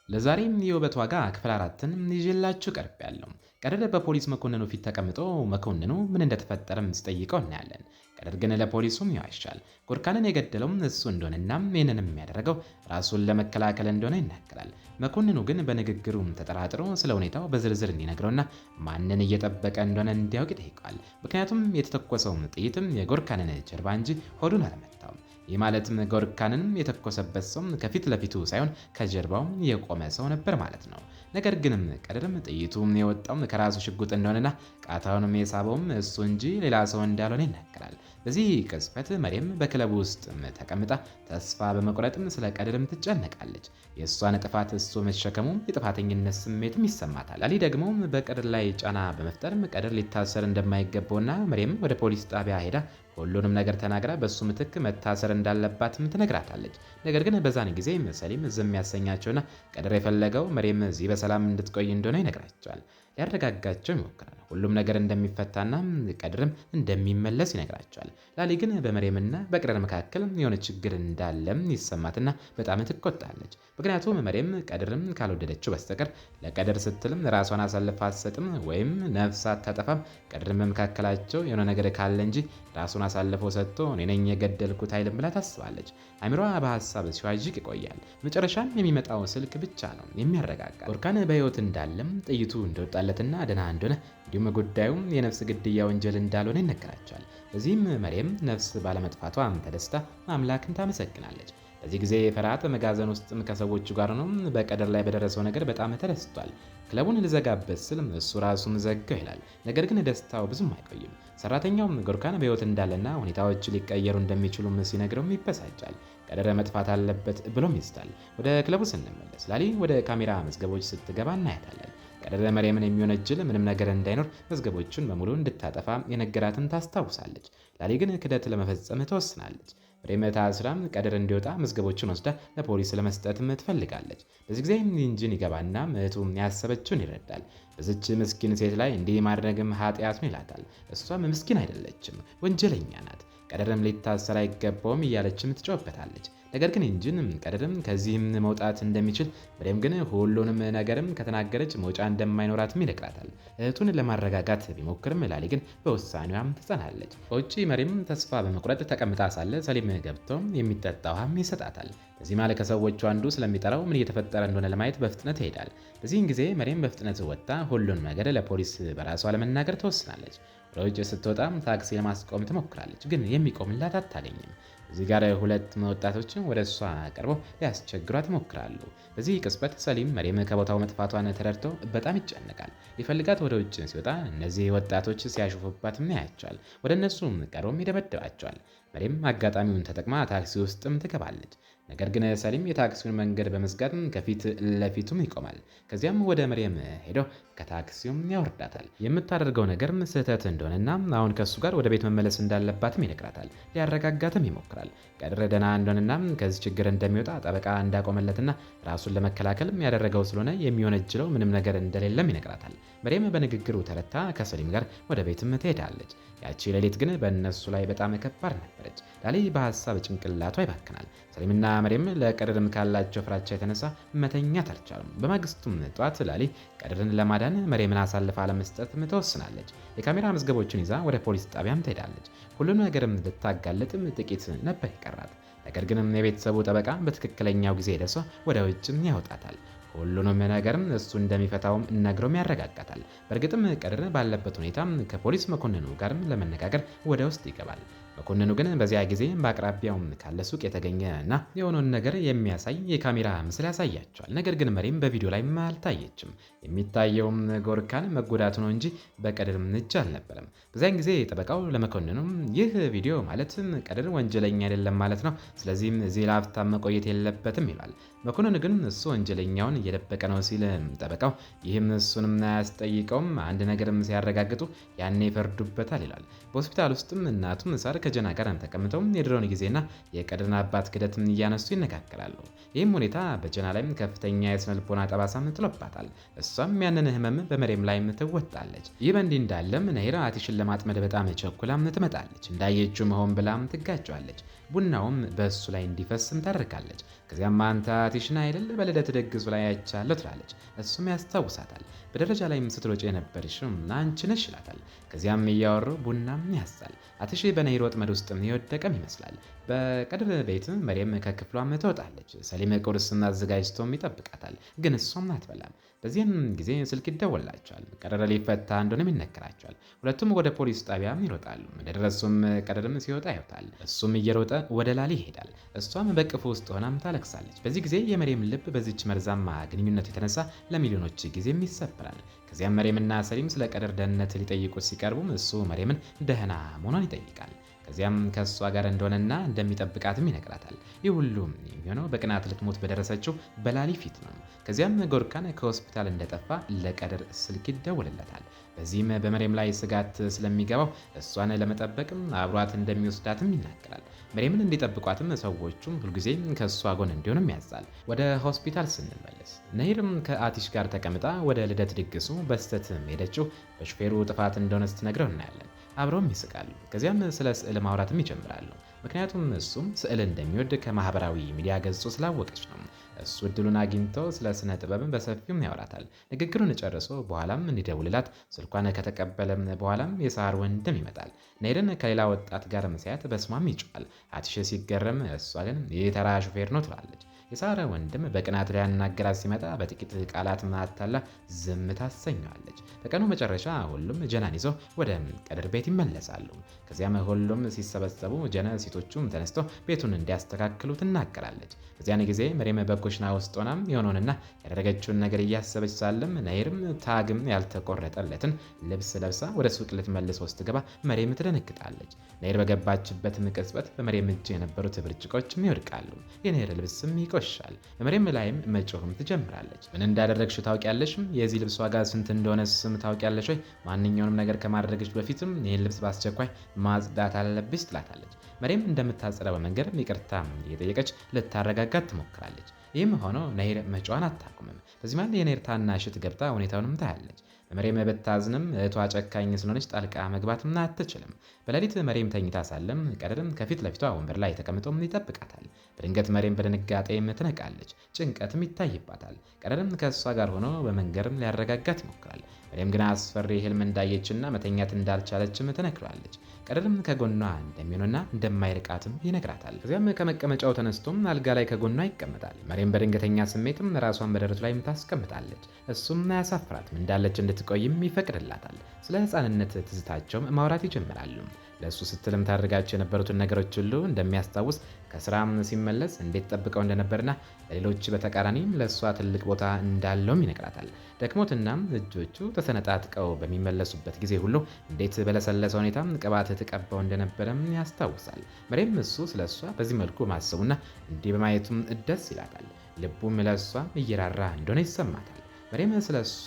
ለዛሬም የውበት ዋጋ ክፍል 4ን ይዤላችሁ ቀርቤያለሁ። ቀደር በፖሊስ መኮንኑ ፊት ተቀምጦ መኮንኑ ምን እንደተፈጠረም ሲጠይቀው እናያለን። ቀደር ግን ለፖሊሱም ይዋሻል። ጎርካንን የገደለውም እሱ እንደሆነና ይህንንም የሚያደርገው ራሱን ለመከላከል እንደሆነ ይናገራል። መኮንኑ ግን በንግግሩ ተጠራጥሮ ስለ ሁኔታው በዝርዝር እንዲነግረውና ማንን እየጠበቀ እንደሆነ እንዲያውቅ ይጠይቀዋል። ምክንያቱም የተተኮሰውም ጥይትም የጎርካንን ጀርባ እንጂ ሆዱን አልመታውም። ይህ ማለትም ጎርካንን የተኮሰበት ሰው ከፊት ለፊቱ ሳይሆን ከጀርባው የቆመ ሰው ነበር ማለት ነው። ነገር ግን ቀደርም ጥይቱ የወጣው ከራሱ ሽጉጥ እንደሆነና ቃታውንም የሳበውም እሱ እንጂ ሌላ ሰው እንዳልሆነ ይናገራል። በዚህ ቅጽበት መሪም በክለቡ ውስጥ ተቀምጣ ተስፋ በመቁረጥም ስለ ቀደርም ትጨነቃለች። የእሷን ጥፋት እሱ መሸከሙ የጥፋተኝነት ስሜትም ይሰማታል። አሊ ደግሞ በቀደር ላይ ጫና በመፍጠር ቀደር ሊታሰር እንደማይገባውና መሪም ወደ ፖሊስ ጣቢያ ሄዳ ሁሉንም ነገር ተናግራ በሱ ምትክ መታሰር እንዳለባትም ትነግራታለች። ነገር ግን በዛን ጊዜ ሰሊም ዝም ያሰኛቸውና ቀደር የፈለገው መሪም እዚህ በሰላም እንድትቆይ እንደሆነ ይነግራቸዋል። ሊያረጋጋቸው ይሞክራል። ሁሉም ነገር እንደሚፈታና ቀድርም እንደሚመለስ ይነግራቸዋል። ላሊ ግን በመሪምና በቀደር መካከል የሆነ ችግር እንዳለም ይሰማትና በጣም ትቆጣለች። ምክንያቱም መሪም ቀድርም ካልወደደችው በስተቀር ለቀደር ስትልም ራሷን አሳልፋ አትሰጥም ወይም ነፍስ አታጠፋም። ቀድርም በመካከላቸው የሆነ ነገር ካለ እንጂ ራሱን አሳልፎ ሰጥቶ እኔ ነኝ የገደልኩት አይልም ብላ ታስባለች። አይምሮዋ በሀሳብ ሲዋዥቅ ይቆያል። መጨረሻም የሚመጣው ስልክ ብቻ ነው የሚያረጋጋ። ጎርካን በህይወት እንዳለም ጥይቱ እንደወጣለትና ደህና እንደሆነ እንዲሁም ጉዳዩም የነፍስ ግድያ ወንጀል እንዳልሆነ ይነገራቸዋል። በዚህም መሪም ነፍስ ባለመጥፋቷ ተደስታ አምላክን ታመሰግናለች። በዚህ ጊዜ ፈርሃት መጋዘን ውስጥም ከሰዎቹ ጋር ነው። በቀደር ላይ በደረሰው ነገር በጣም ተደስቷል። ክለቡን ልዘጋበት ስል እሱ ራሱን ዘጋው ይላል። ነገር ግን ደስታው ብዙም አይቆይም። ሰራተኛውም ጎርካን በህይወት እንዳለና ሁኔታዎች ሊቀየሩ እንደሚችሉም ሲነግረውም ይበሳጫል። ቀደር መጥፋት አለበት ብሎም ይስታል። ወደ ክለቡ ስንመለስ ላሊ ወደ ካሜራ መዝገቦች ስትገባ እናያታለን። ቀደር መሪምን የሚወነጅል ምንም ነገር እንዳይኖር መዝገቦቹን በሙሉ እንድታጠፋ የነገራትን ታስታውሳለች። ላሊ ግን ክደት ለመፈጸም ትወስናለች። መሪም ታስራም ቀደር እንዲወጣ መዝገቦቹን ወስዳ ለፖሊስ ለመስጠትም ትፈልጋለች። በዚህ ጊዜ ኢንጂን ይገባና እህቱ ያሰበችውን ይረዳል። በዚች ምስኪን ሴት ላይ እንዲህ ማድረግም ኃጢአት ነው ይላታል። እሷም ምስኪን አይደለችም፣ ወንጀለኛ ናት። ቀደርም ሊታሰር አይገባውም እያለችም ትጮህበታለች። ነገር ግን ኢንጂን ቀደርም ከዚህም መውጣት እንደሚችል መሪም ግን ሁሉንም ነገርም ከተናገረች መውጫ እንደማይኖራትም ይነግራታል። እህቱን ለማረጋጋት ቢሞክርም ላሊ ግን በውሳኔዋም ትጸናለች። በውጭ መሪም ተስፋ በመቁረጥ ተቀምጣ ሳለ ሰሊም ገብቶ የሚጠጣ ውሃም ይሰጣታል። በዚህ ማለ ከሰዎቹ አንዱ ስለሚጠራው ምን እየተፈጠረ እንደሆነ ለማየት በፍጥነት ይሄዳል። በዚህን ጊዜ መሪም በፍጥነት ወጥታ ሁሉን ነገር ለፖሊስ በራሷ ለመናገር ትወስናለች። ወደ ውጭ ስትወጣ ታክሲ ለማስቆም ትሞክራለች፣ ግን የሚቆምላት አታገኝም። እዚህ ጋር ሁለት ወጣቶች ወደ እሷ ቀርበው ሊያስቸግሯት ይሞክራሉ። በዚህ ቅጽበት ሰሊም መሪም ከቦታው መጥፋቷን ተረድቶ በጣም ይጨነቃል። ሊፈልጋት ወደ ውጭ ሲወጣ እነዚህ ወጣቶች ሲያሾፉባትም ያያቸዋል። ወደ እነሱም ቀርበውም ይደበድባቸዋል። መሪም አጋጣሚውን ተጠቅማ ታክሲ ውስጥም ትገባለች። ነገር ግን ሰሊም የታክሲውን መንገድ በመዝጋት ከፊት ለፊቱም ይቆማል። ከዚያም ወደ መሪም ሄዶ ከታክሲውም ያወርዳታል። የምታደርገው ነገርም ስህተት እንደሆነና አሁን ከሱ ጋር ወደ ቤት መመለስ እንዳለባትም ይነግራታል። ሊያረጋጋትም ይሞክራል። ቀድር ደህና እንደሆነና ከዚህ ችግር እንደሚወጣ ጠበቃ እንዳቆመለትና ራሱን ለመከላከልም ያደረገው ስለሆነ የሚወነጅለው ምንም ነገር እንደሌለም ይነግራታል። መሪም በንግግሩ ተረታ ከሰሊም ጋር ወደ ቤትም ትሄዳለች። ያቺ ሌሊት ግን በእነሱ ላይ በጣም ከባድ ነበረች። ላሊ በሀሳብ ጭንቅላቷ ይባክናል። ሰሊምና መሪም ለቀድርም ካላቸው ፍራቻ የተነሳ መተኛት አልቻሉም። በማግስቱም ጠዋት ላሊ ቀድርን ለማዳን መሪምን አሳልፋ ለመስጠትም ትወስናለች። የካሜራ መዝገቦችን ይዛ ወደ ፖሊስ ጣቢያም ትሄዳለች። ሁሉንም ነገርም ልታጋለጥም ጥቂት ነበር ይቀራት። ነገር ግን የቤተሰቡ ጠበቃ በትክክለኛው ጊዜ ደርሶ ወደ ውጭም ያወጣታል። ሁሉንም ነገርም እሱ እንደሚፈታውም ነግሮም ያረጋጋታል። በእርግጥም ቀድር ባለበት ሁኔታ ከፖሊስ መኮንኑ ጋርም ለመነጋገር ወደ ውስጥ ይገባል። መኮንኑ ግን በዚያ ጊዜ በአቅራቢያው ካለ ሱቅ የተገኘ እና የሆነውን ነገር የሚያሳይ የካሜራ ምስል ያሳያቸዋል። ነገር ግን መሪም በቪዲዮ ላይ አልታየችም። የሚታየውም ጎርካን መጎዳቱ ነው እንጂ በቀድር እጅ አልነበረም። በዚያን ጊዜ ጠበቃው ለመኮንኑ ይህ ቪዲዮ ማለት ቀድር ወንጀለኛ አይደለም ማለት ነው፣ ስለዚህም እዚህ ለአፍታ መቆየት የለበትም ይላል። መኮንኑ ግን እሱ ወንጀለኛውን እየደበቀ ነው ሲል ጠበቃው ይህም እሱንም አያስጠይቀውም፣ አንድ ነገርም ሲያረጋግጡ ያኔ ይፈርዱበታል ይላል። በሆስፒታል ውስጥም እናቱም ሳር ከጀና ጋር ተቀምጠው የድሮውን ጊዜና የቀድርን አባት ክደት እያነሱ ይነጋገራሉ። ይህም ሁኔታ በጀና ላይም ከፍተኛ የስነ ልቦና ጠባሳም ጥሎባታል። እሷም ያንን ህመም በመሬም ላይም ትወጣለች። ይህ በእንዲህ እንዳለም ነሂር አቲሽን ለማጥመድ በጣም ቸኩላም ትመጣለች። እንዳየችው መሆን ብላም ትጋጨዋለች። ቡናውም በእሱ ላይ እንዲፈስም ታደርጋለች። ከዚያም አንተ አቲሽን አይደል በልደት ደግሱ ላይ አይቻለሁ ትላለች። እሱም ያስታውሳታል። በደረጃ ላይም ስትሮጭ የነበርሽው አንቺ ነሽ ይላታል። ከዚያም እያወሩ ቡናም ያሳል። አቲሽ በነሂር ወጥመድ ውስጥ የወደቀም ይመስላል። በቀድር ቤት መሬም ከክፍሏም ትወጣለች። ሰሊም ቁርስም አዘጋጅቶም ይጠብቃታል። ግን እሷም አትበላም። በዚህም ጊዜ ስልክ ይደወላቸዋል። ቀደር ሊፈታ እንደሆነም ይነገራቸዋል። ሁለቱም ወደ ፖሊስ ጣቢያም ይሮጣሉ። እንደደረሱም ቀደርም ሲወጣ ያዩታል። እሱም እየሮጠ ወደ ላሊ ይሄዳል። እሷም በቅፉ ውስጥ ሆናም ታለቅሳለች። በዚህ ጊዜ የመሬም ልብ በዚች መርዛማ ግንኙነት የተነሳ ለሚሊዮኖች ጊዜም ይሰበራል። ከዚያም መሬምና ሰሊም ስለ ቀደር ደህንነት ሊጠይቁት ሲቀርቡም እሱ መሬምን ደህና መሆኗን ይጠይቃል። ከዚያም ከእሷ ጋር እንደሆነና እንደሚጠብቃትም ይነግራታል። ይህ ሁሉ የሚሆነው በቅናት ልትሞት በደረሰችው በላሊ ፊት ነው። ከዚያም ጎርካን ከሆስፒታል እንደጠፋ ለቀደር ስልክ ይደውልለታል። በዚህም በመሬም ላይ ስጋት ስለሚገባው እሷን ለመጠበቅም አብሯት እንደሚወስዳትም ይናገራል። መሬምን እንዲጠብቋትም ሰዎቹም ሁልጊዜ ከእሷ ጎን እንዲሆንም ያዛል። ወደ ሆስፒታል ስንመለስ ነሂርም ከአቲሽ ጋር ተቀምጣ ወደ ልደት ድግሱ በስተት ሄደችው በሹፌሩ ጥፋት እንደሆነ ስትነግረው እናያለን። አብረውም ይስቃሉ። ከዚያም ስለ ስዕል ማውራትም ይጀምራሉ። ምክንያቱም እሱም ስዕል እንደሚወድ ከማህበራዊ ሚዲያ ገጹ ስላወቀች ነው። እሱ እድሉን አግኝቶ ስለ ስነ ጥበብን በሰፊውም ያወራታል። ንግግሩን ጨርሶ በኋላም እንዲደውልላት ስልኳን ከተቀበለም በኋላም የሳር ወንድም ይመጣል። ነሂርን ከሌላ ወጣት ጋር ሲያያት በስሟም ይጮሃል። አቲሽ ሲገረም እሷ ግን ይህ ተራ ሹፌር ነው ትላለች። የሳራ ወንድም በቅናት ሊያናገራት ሲመጣ በጥቂት ቃላት ማታላ ዝም ታሰኘዋለች። በቀኑ መጨረሻ ሁሉም ጀናን ይዘው ወደ ቀደር ቤት ይመለሳሉ። ከዚያም ሁሉም ሲሰበሰቡ ጀና ሴቶቹም ተነስተው ቤቱን እንዲያስተካክሉ ትናገራለች። በዚያን ጊዜ መሬም በኩሽና ውስጥ ሆናም የሆነውንና ያደረገችውን ነገር እያሰበች ሳለም ነሂርም ታግም ያልተቆረጠለትን ልብስ ለብሳ ወደ ሱቅ ልትመልሰው ስትገባ መሬም ትደነግጣለች። ነሂር በገባችበት ቅጽበት በመሬም እጅ የነበሩት ብርጭቆችም ይወድቃሉ። የነሂር ልብስም ይቆሻል። በመሬም ላይም መጮህም ትጀምራለች። ምን እንዳደረግሽ ታውቂያለሽ? የዚህ ልብስ ዋጋ ስንት እንደሆነ ስም ታውቂያለሽ ወይ? ማንኛውንም ነገር ከማድረግሽ በፊትም ይህን ልብስ በአስቸኳይ ማጽዳት አለብሽ ትላታለች። መሬም እንደምታጸዳ በመንገድ ይቅርታ እየጠየቀች ልታረጋጋት ትሞክራለች። ይህም ሆኖ ነሂር መጫዋን አታቁምም። በዚህ መሃል የነሂር ታናሽ እህት ገብታ ሁኔታውንም ታያለች። መሬም ብታዝንም እህቷ ጨካኝ ስለሆነች ጣልቃ መግባትም አትችልም። በሌሊት መሬም ተኝታ ሳለም ቀደርም ከፊት ለፊቷ ወንበር ላይ ተቀምጦም ይጠብቃታል። በድንገት መሬም በድንጋጤም ትነቃለች። ጭንቀትም ይታይባታል። ቀደርም ከእሷ ጋር ሆኖ በመንገርም ሊያረጋጋት ይሞክራል። መሬም ግን አስፈሪ ህልም እንዳየችና መተኛት እንዳልቻለችም ትነግረዋለች። ቀደርም ከጎኗ እንደሚሆንና እንደማይርቃትም ይነግራታል። ከዚያም ከመቀመጫው ተነስቶም አልጋ ላይ ከጎኗ ይቀመጣል። መሬም በድንገተኛ ስሜትም ራሷን በደረቱ ላይ ታስቀምጣለች። እሱም አያሳፍራትም። እንዳለች እንድትቆይም ይፈቅድላታል። ስለ ህፃንነት ትዝታቸውም ማውራት ይጀምራሉ። ለእሱ ስትልም ታደርጋቸው የነበሩትን ነገሮች ሁሉ እንደሚያስታውስ ከስራም ሲመለስ እንዴት ጠብቀው እንደነበርና ለሌሎች በተቃራኒም ለእሷ ትልቅ ቦታ እንዳለውም ይነግራታል። ደክሞትናም እጆቹ ተሰነጣጥቀው በሚመለሱበት ጊዜ ሁሉ እንዴት በለሰለሰ ሁኔታ ቅባት ትቀባው እንደነበረም ያስታውሳል። መሬም እሱ ስለ እሷ በዚህ መልኩ ማሰቡና እንዲህ በማየቱም ደስ ይላታል። ልቡም ለእሷ እየራራ እንደሆነ ይሰማታል። መሬም ስለ እሷ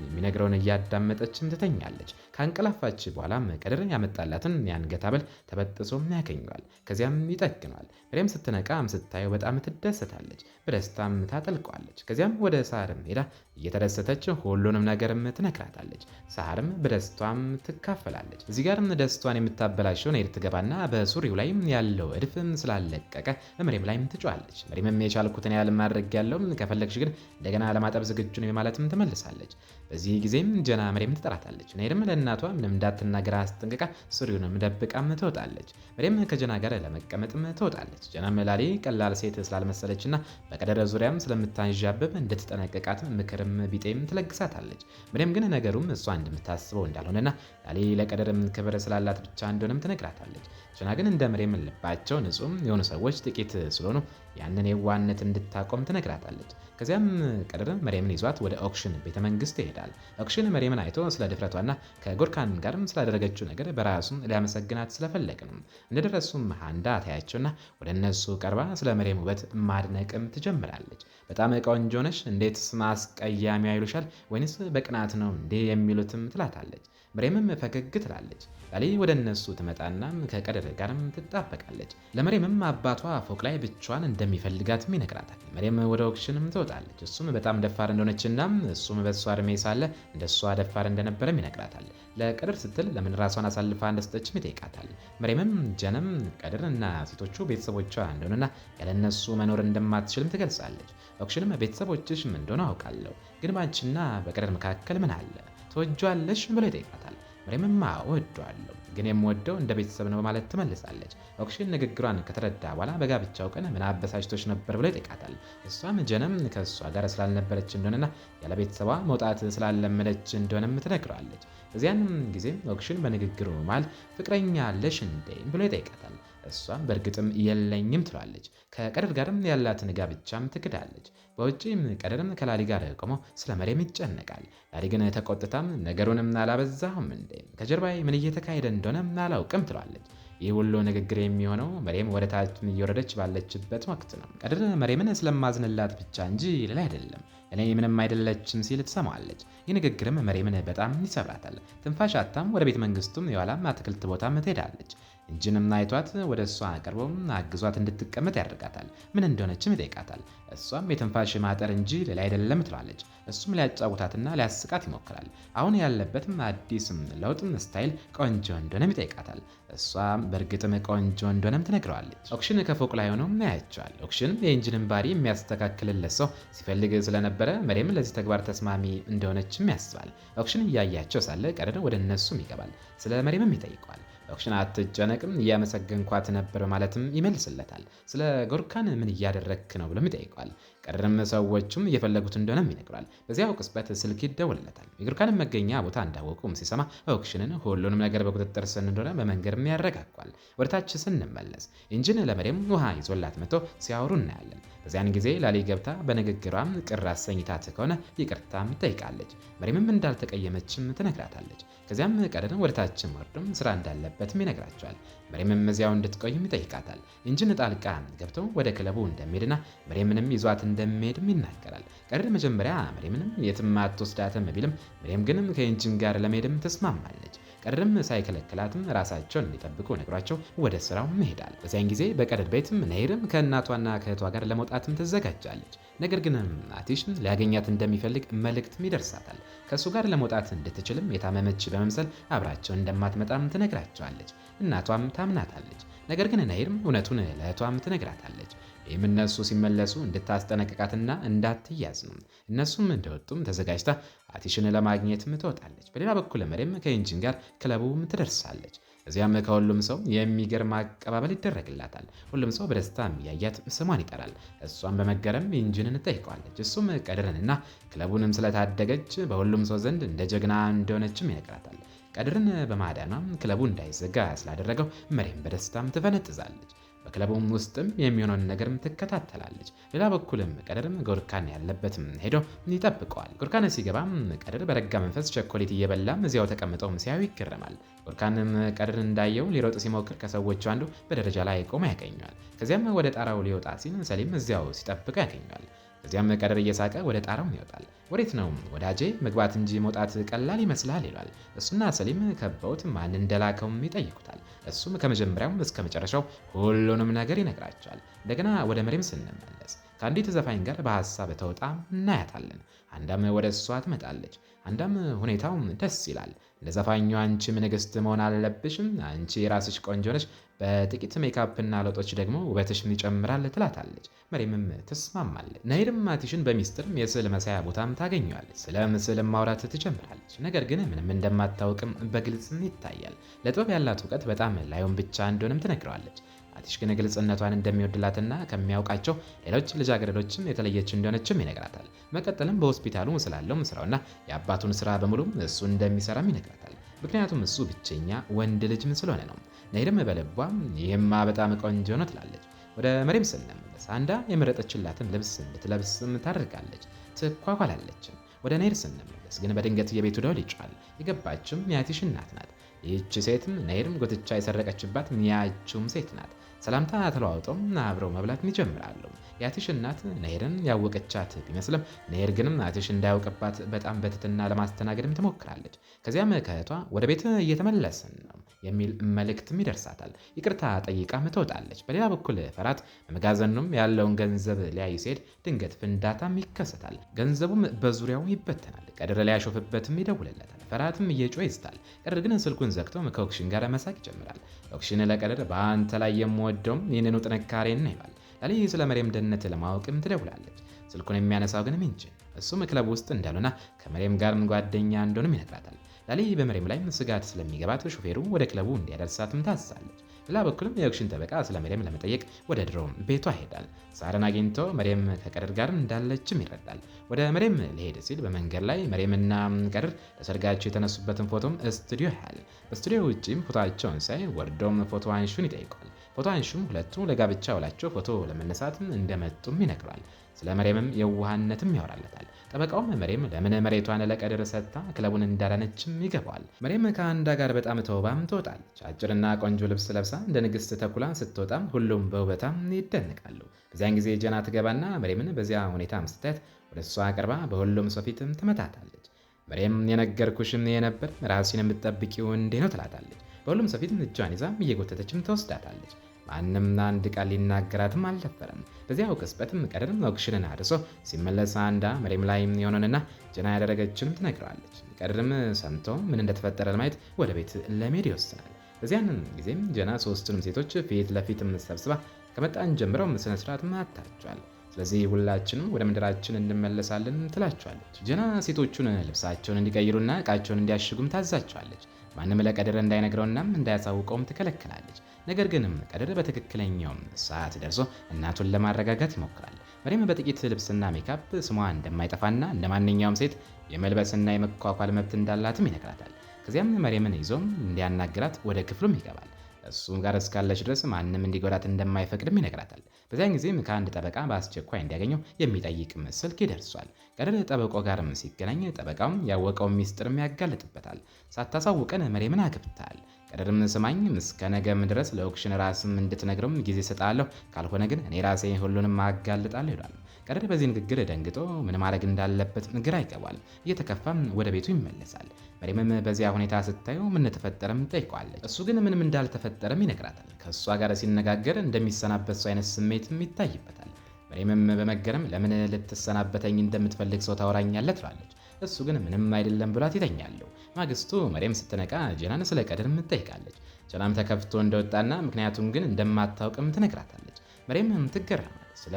የሚነግረውን እያዳመጠችም ትተኛለች። ካንቀላፋች በኋላም ቀደር ያመጣላትን የአንገት ሐብል ተበጥሶም ያገኘዋል። ከዚያም ይጠግነዋል። መሬም ስትነቃም ስታየው በጣም ትደሰታለች። በደስታም ታጠልቀዋለች። ከዚያም ወደ ሳርም ሄዳ እየተደሰተች ሁሉንም ነገርም ትነግራታለች። ሳርም በደስቷም ትካፈላለች። እዚህ ጋርም ደስቷን የምታበላሸው ነሂር ትገባና በሱሪው ላይም ያለው እድፍም ስላለቀቀ በመሬም ላይም ትጮኻለች። መሬምም የቻልኩትን ያህል ማድረግ ያለው ከፈለግሽ ግን እንደገና ለማጠብ ዝግጁ ነው ማለትም ትመልሳለች። በዚህ ጊዜም ጀና መሬም ትጠራታለች። ነሂርም ለእናቷ ምንም እንዳትናገር አስጠንቅቃ ሱሪውንም ደብቃም ትወጣለች። መሬም ከጀና ጋር ለመቀመጥም ትወጣለች። ጀናም ላሊ ቀላል ሴት ስላልመሰለችና በቀደር ዙሪያም ስለምታንዣብብ እንድትጠነቀቃት ምክርም ቢጤም ትለግሳታለች። መሬም ግን ነገሩም እሷ እንደምታስበው እንዳልሆነና ላሊ ለቀደርም ክብር ስላላት ብቻ እንደሆነም ትነግራታለች። ጀና ግን እንደ መሬም ልባቸው ንጹህ የሆኑ ሰዎች ጥቂት ስለሆኑ ያንን የዋነት እንድታቆም ትነግራታለች። ከዚያም ቀደር መሬምን ይዟት ወደ ኦክሽን ቤተመንግስት ይሄዳል። ኦክሽን መሬምን አይቶ ስለ ድፍረቷና ከጎርካን ጋርም ስላደረገችው ነገር በራሱም ሊያመሰግናት ስለፈለገ ነው። እንደደረሱም ሃንዳ ታያቸውና ወደ እነሱ ቀርባ ስለ መሬም ውበት ማድነቅም ትጀምራለች። በጣም ቆንጆ ነሽ፣ እንዴትስ ማስቀያሚ አይሉሻል? ወይንስ በቅናት ነው እንዴ የሚሉትም ትላታለች። መሬምም ፈገግ ትላለች። ላሊ ወደ እነሱ ትመጣና ከቀድር ጋርም ትጣበቃለች። ለመሬምም አባቷ ፎቅ ላይ ብቻዋን እንደሚፈልጋትም ይነግራታል። መሬም ወደ ኦክሽንም ትወጣለች። እሱም በጣም ደፋር እንደሆነችና እሱም በሷ እድሜ ሳለ እንደሷ ደፋር እንደነበረም ይነግራታል። ለቀድር ስትል ለምን ራሷን አሳልፋ እንደሰጠችም ይጠይቃታል። መሬምም ጀነም ቀድር እና ሴቶቹ ቤተሰቦቿ እንደሆነና ያለነሱ መኖር እንደማትችልም ትገልጻለች። ኦክሽንም ቤተሰቦችሽ ምን እንደሆነ አውቃለሁ፣ ግን ባንቺና በቀድር መካከል ምን አለ ትወጇለሽ ብሎ ይጠይቃታል። መሬምማ እወደዋለሁ ግን የምወደው እንደ ቤተሰብ ነው በማለት ትመልሳለች። ኦክሽን ንግግሯን ከተረዳ በኋላ በጋብቻው ቀን ምን አበሳጭቶች ነበር ብሎ ይጠይቃታል። እሷም ጀነም ከእሷ ጋር ስላልነበረች እንደሆነና ያለ ቤተሰቧ መውጣት ስላለመደች እንደሆነም ትነግረዋለች። በዚያንም ጊዜ ኦክሽን በንግግሩ መሃል ፍቅረኛ አለሽ እንዴ ብሎ ይጠይቃታል። እሷም በእርግጥም የለኝም ትላለች። ከቀድር ጋርም ያላትን ጋብቻም ትክዳለች። በውጪም ቀድርም ከላሊ ጋር ቆሞ ስለ መሬም ይጨነቃል። ላሊ ግን ተቆጥታም ነገሩንም አላበዛሁም እንዴ ከጀርባዬ ምን እየተካሄደ እንደሆነ አላውቅም ትላለች። ይህ ሁሉ ንግግር የሚሆነው መሬም ወደ ታች እየወረደች ባለችበት ወቅት ነው። ቀድር መሬምን ስለማዝንላት ብቻ እንጂ ሌላ አይደለም፣ እኔ ምንም አይደለችም ሲል ትሰማዋለች። ይህ ንግግርም መሬምን በጣም ይሰብራታል። ትንፋሽ አታም ወደ ቤተ መንግስቱም የኋላም አትክልት ቦታም ትሄዳለች። እንጂንም አይቷት ወደ እሷ አቅርቦም አግዟት እንድትቀመጥ ያደርጋታል። ምን እንደሆነችም ይጠይቃታል። እሷም የትንፋሽ ማጠር እንጂ ሌላ አይደለም ትላለች። እሱም ሊያጫውታትና ሊያስቃት ይሞክራል። አሁን ያለበትም አዲስም ለውጥም ስታይል ቆንጆ እንደሆነም ይጠይቃታል። እሷም በእርግጥም ቆንጆ እንደሆነም ትነግረዋለች። ኦክሽን ከፎቅ ላይ ሆኖ ያያቸዋል። ኦክሽን የኢንጂንን ባሪ የሚያስተካክልለት ሰው ሲፈልግ ስለነበረ መሬም ለዚህ ተግባር ተስማሚ እንደሆነችም ያስባል። ኦክሽን እያያቸው ሳለ ቀድር ወደ እነሱም ይገባል። ስለ መሬምም ይጠይቀዋል። ኦክሽን አትጨነቅም እያመሰገንኳት ነበር ማለትም ይመልስለታል። ስለ ጎርካን ምን እያደረግክ ነው ብሎም ይጠይቀዋል። ቀድርም ሰዎቹም እየፈለጉት እንደሆነም ይነግራል። በዚያው ቅጽበት ስልክ ይደውልለታል። የጎርካንን መገኛ ቦታ እንዳወቁም ሲሰማ ኦክሽንን ሁሉንም ነገር በቁጥጥር ስር እንደሆነ በመንገድም ያረጋጓል። ወደታች ስንመለስ ኢንጂን ለመሬም ውሃ ይዞላት መጥቶ ሲያወሩ እናያለን። በዚያን ጊዜ ላሊ ገብታ በንግግሯም ቅር አሰኝታት ከሆነ ይቅርታም ትጠይቃለች። መሬምም እንዳልተቀየመችም ትነግራታለች። ከዚያም ቀድርን ወደታችም ወርዶም ስራ እንዳለበትም ይነግራቸዋል። መሬምም እዚያው እንድትቆይም ይጠይቃታል። ኢንጂን ጣልቃ ገብቶ ወደ ክለቡ እንደሚሄድና መሬምንም ይዟት እንደሚሄድም ይናገራል። ቀድር መጀመሪያ መሬምንም የትም አትወስዳትም ቢልም መሬም ግንም ከኢንጂን ጋር ለመሄድም ትስማማለች። ቀድርም ሳይከለክላትም ራሳቸውን እንዲጠብቁ ነግሯቸው ወደ ስራው ይሄዳል። በዚያን ጊዜ በቀድር ቤትም ነሂርም ከእናቷና ከእህቷ ጋር ለመውጣትም ትዘጋጃለች። ነገር ግን አቲሽ ሊያገኛት እንደሚፈልግ መልእክትም ይደርሳታል። ከእሱ ጋር ለመውጣት እንድትችልም የታመመች በመምሰል አብራቸው እንደማትመጣም ትነግራቸዋለች። እናቷም ታምናታለች። ነገር ግን ነሂርም እውነቱን ለእህቷም ትነግራታለች። ይህም እነሱ ሲመለሱ እንድታስጠነቅቃትና እንዳትያዝ ነው። እነሱም እንደወጡም ተዘጋጅታ አቲሽን ለማግኘትም ትወጣለች። በሌላ በኩል መሬም ከኢንጂን ጋር ክለቡም ትደርሳለች። እዚያም ከሁሉም ሰው የሚገርም አቀባበል ይደረግላታል። ሁሉም ሰው በደስታ ያያት ስሟን ይጠራል። እሷም በመገረም ኢንጂንን ትጠይቀዋለች። እሱም ቀድርንና ክለቡንም ስለታደገች በሁሉም ሰው ዘንድ እንደ ጀግና እንደሆነችም ይነግራታል። ቀድርን በማዳኗም ክለቡ እንዳይዘጋ ስላደረገው መሬም በደስታም ትፈነጥዛለች። በክለቡም ውስጥም የሚሆነውን ነገርም ትከታተላለች። ሌላ በኩልም ቀድርም ጎርካን ያለበትም ሄዶ ይጠብቀዋል። ጎርካን ሲገባም ቀድር በረጋ መንፈስ ቸኮሌት እየበላም እዚያው ተቀምጠው ሲያዩ ይገረማል። ጎርካንም ቀድር እንዳየው ሊሮጥ ሲሞክር ከሰዎቹ አንዱ በደረጃ ላይ ቆሞ ያገኘዋል። ከዚያም ወደ ጣራው ሊወጣ ሲል ሰሊም እዚያው ሲጠብቀው ያገኘዋል። ከዚያም ቀድር እየሳቀ ወደ ጣራው ይወጣል። ወዴት ነው ወዳጄ? መግባት እንጂ መውጣት ቀላል ይመስላል ይሏል። እሱና ሰሊም ከበውት ማን እንደላከውም ይጠይቁታል። እሱም ከመጀመሪያው እስከ መጨረሻው ሁሉንም ነገር ይነግራቸዋል። እንደገና ወደ መሬም ስንመለስ ከአንዲት ዘፋኝ ጋር በሐሳብ ተውጣ እናያታለን። አንዳም ወደ እሷ ትመጣለች፣ አንዳም ሁኔታው ደስ ይላል። እንደ ዘፋኙ አንቺም ንግስት መሆን አለብሽም፣ አንቺ የራስሽ ቆንጆ ነሽ፣ በጥቂት ሜካፕና ለውጦች ደግሞ ውበትሽን ይጨምራል ትላታለች። መሬምም ትስማማለች። ነሂርም አቲሽን በሚስጥርም የስዕል መሳያ ቦታም ታገኘዋለች። ስለ ምስልም ማውራት ትጀምራለች። ነገር ግን ምንም እንደማታውቅም በግልጽም ይታያል። ለጥበብ ያላት እውቀት በጣም ላዩን ብቻ እንደሆነም ትነግረዋለች። አቲሽ ግን ግልጽነቷን እንደሚወድላትና ከሚያውቃቸው ሌሎች ልጃገረዶችም የተለየች እንደሆነችም ይነግራታል። መቀጠልም በሆስፒታሉ ስላለው ስራውና የአባቱን ስራ በሙሉ እሱ እንደሚሰራም ይነግራታል። ምክንያቱም እሱ ብቸኛ ወንድ ልጅም ስለሆነ ነው። ነሂርም በልቧ ይህማ በጣም ቆንጆ ነው ትላለች። ወደ መሬም ስንመለስ አንዳ የመረጠችላትን ልብስ እንድትለብስም ታደርጋለች። ትኳኳላለችም። ወደ ነሂር ስንመለስ ግን በድንገት የቤቱ ደወል ይጮኻል። የገባችም የአቲሽ እናት ናት። ይህች ሴትም ነይርም ጎትቻ የሰረቀችባት ያችውም ሴት ናት። ሰላምታ ተለዋውጠው አብረው መብላትን ይጀምራሉ። የአቲሽ እናት ነይርን ያወቀቻት ቢመስልም ነይር ግን አቲሽ እንዳያውቅባት በጣም በትትና ለማስተናገድም ትሞክራለች። ከዚያም ከእህቷ ወደ ቤት እየተመለስን ነው የሚል መልእክትም ይደርሳታል። ይቅርታ ጠይቃም ትወጣለች። በሌላ በኩል ፈራት በመጋዘኑም ያለውን ገንዘብ ሊያይ ሲሄድ ድንገት ፍንዳታም ይከሰታል። ገንዘቡም በዙሪያው ይበተናል። ቀድር ሊያሾፍበትም ይደውልለታል። ፈራትም እየጮኸ ይስታል። ቀድር ግን ስልኩን ዘግቶ ከኦክሽን ጋር መሳቅ ይጀምራል። ኦክሽን ለቀድር በአንተ ላይ የምወደውም ይህንኑ ጥንካሬን ነው ይላል። ላሊ ስለ መሬም ደህንነት ለማወቅም ትደውላለች። ስልኩን የሚያነሳው ግን ሚንችን እሱም ክለብ ውስጥ እንዳሉና ከመሬም ጋር ጓደኛ እንደሆነም ይነግራታል። ላሊ በመሬም ላይ ስጋት ስለሚገባት ሾፌሩ ወደ ክለቡ እንዲያደርሳትም ታዛለች። በሌላ በኩልም የኦክሽን ጠበቃ ስለ መሬም ለመጠየቅ ወደ ድሮ ቤቷ ይሄዳል። ሳራን አግኝቶ መሬም ከቀድር ጋር እንዳለችም ይረዳል። ወደ መሬም ሊሄድ ሲል በመንገድ ላይ መሬምና ቀድር ለሰርጋቸው የተነሱበትን ፎቶም ስቱዲዮ ያያል። በስቱዲዮ ውጭም ፎቶቸውን ሳይ ወርዶም ፎቶ አንሹን ይጠይቋል። ፎቶ አንሹም ሁለቱ ለጋብቻ ውላቸው ፎቶ ለመነሳትም እንደመጡም ይነግሯል። ስለ መሬምም የዋህነትም ያወራለታል። ጠበቃውም መሬም ለምን መሬቷን ለቀድር ሰጥታ ክለቡን እንዳዳነችም ይገባዋል። መሬም ከአንዳ ጋር በጣም ተውባም ትወጣለች። አጭርና ቆንጆ ልብስ ለብሳ እንደ ንግስት ተኩላ ስትወጣም ሁሉም በውበታም ይደንቃሉ። በዚያን ጊዜ ጀና ትገባና መሬምን በዚያ ሁኔታ ስታያት ወደ እሷ አቅርባ በሁሉም ሰው ፊትም ትመታታለች። መሬም የነገርኩሽም የነበር ራስሽን የምትጠብቂው እንዴ ነው ትላታለች። በሁሉም ሰው ፊትም እጇን ይዛ እየጎተተችም ትወስዳታለች። ማንም አንድ ቃል ሊናገራትም አልደፈረም። በዚያው ቅጽበትም ቀድርም ኦክሽንን አድርሶ ሲመለስ አንዳ መሬም ላይ የሆነንና ጀና ያደረገችም ትነግረዋለች። ቀድርም ሰምቶ ምን እንደተፈጠረ ለማየት ወደ ቤት ለመሄድ ይወስናል። በዚያንም ጊዜም ጀና ሶስቱንም ሴቶች ፊት ለፊትም ሰብስባ ከመጣን ጀምረው ስነ ስርዓት አታቸዋል። ስለዚህ ሁላችንም ወደ ምድራችን እንመለሳለን ትላቸዋለች። ጀና ሴቶቹን ልብሳቸውን እንዲቀይሩና እቃቸውን እንዲያሽጉም ታዛቸዋለች። ማንም ለቀድር እንዳይነግረውና እንዳያሳውቀውም ትከለክላለች። ነገር ግን ቀድር በትክክለኛው ሰዓት ደርሶ እናቱን ለማረጋጋት ይሞክራል። መሬም በጥቂት ልብስና ሜካፕ ስሟ እንደማይጠፋና እንደማንኛውም ሴት የመልበስና የመኳኳል መብት እንዳላትም ይነግራታል። ከዚያም መሬምን ይዞም እንዲያናግራት ወደ ክፍሉም ይገባል። እሱም ጋር እስካለች ድረስ ማንም እንዲጎዳት እንደማይፈቅድም ይነግራታል። በዚያን ጊዜም ከአንድ ጠበቃ በአስቸኳይ እንዲያገኘው የሚጠይቅ ስልክ ይደርሷል። ቀድር ጠበቃው ጋርም ሲገናኝ ጠበቃውም ያወቀው ሚስጥርም ያጋልጥበታል። ሳታሳውቀን መሬምን አግብተሃል። ቀድርም ስማኝ እስከ ነገም ድረስ ለኦክሽን ራስም እንድትነግረው ጊዜ ሰጣለሁ፣ ካልሆነ ግን እኔ ራሴ ሁሉንም አጋልጣለሁ ይላል። ቀድር በዚህ ንግግር ደንግጦ ምን ማድረግ እንዳለበት ግራ ይገባል። እየተከፋም ወደ ቤቱ ይመለሳል። መሬምም በዚያ ሁኔታ ስታየው ምን ተፈጠረም ጠይቀዋለች። እሱ ግን ምንም እንዳልተፈጠረም ይነግራታል። ከእሷ ጋር ሲነጋገር እንደሚሰናበት ሰው አይነት ስሜትም ይታይበታል። መሬምም በመገረም ለምን ልትሰናበተኝ እንደምትፈልግ ሰው ታወራኛለህ ትላለች። እሱ ግን ምንም አይደለም ብሏት ይተኛሉ። ማግስቱ መሬም ስትነቃ ጀናን ስለ ቀድርም ትጠይቃለች። ጀናም ተከፍቶ እንደወጣና ምክንያቱም ግን እንደማታውቅም ትነግራታለች። መሬምም ትገረማል። ስለ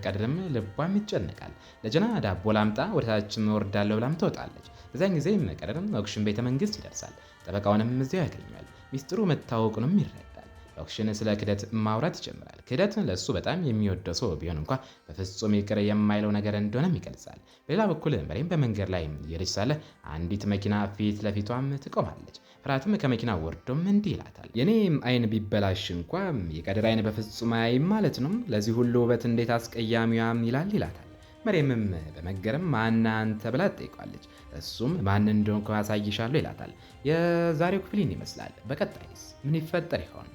ቀድርም ልቧም ይጨነቃል። ለጀና ዳቦ ላምጣ ወደታችም ወርዳለሁ ብላም ትወጣለች። በዚያን ጊዜም ቀድርም ኦክሽን ቤተ መንግስት ይደርሳል። ጠበቃውንም እዚያው ያገኛል። ሚስጥሩ መታወቁንም ይረዳል። ኦክሽን ስለ ክህደት ማውራት ይጀምራል። ክህደት ለእሱ በጣም የሚወደው ሰው ቢሆን እንኳ በፍጹም ይቅር የማይለው ነገር እንደሆነም ይገልጻል። በሌላ በኩል መሬም በመንገድ ላይ እየሄደች ሳለ አንዲት መኪና ፊት ለፊቷም ትቆማለች። ፍርሃትም ከመኪና ወርዶም እንዲህ ይላታል። የኔም አይን ቢበላሽ እንኳ የቀድር አይን በፍጹም አያይም ማለት ነው። ለዚህ ሁሉ ውበት እንዴት አስቀያሚዋም ይላታል። መሬምም በመገረም ማን አንተ ብላ ትጠይቋለች። እሱም ማን እንደሆንኩ አሳይሻለሁ ይላታል። የዛሬው ክፍል ይመስላል። በቀጣይስ ምን ይፈጠር ይሆን?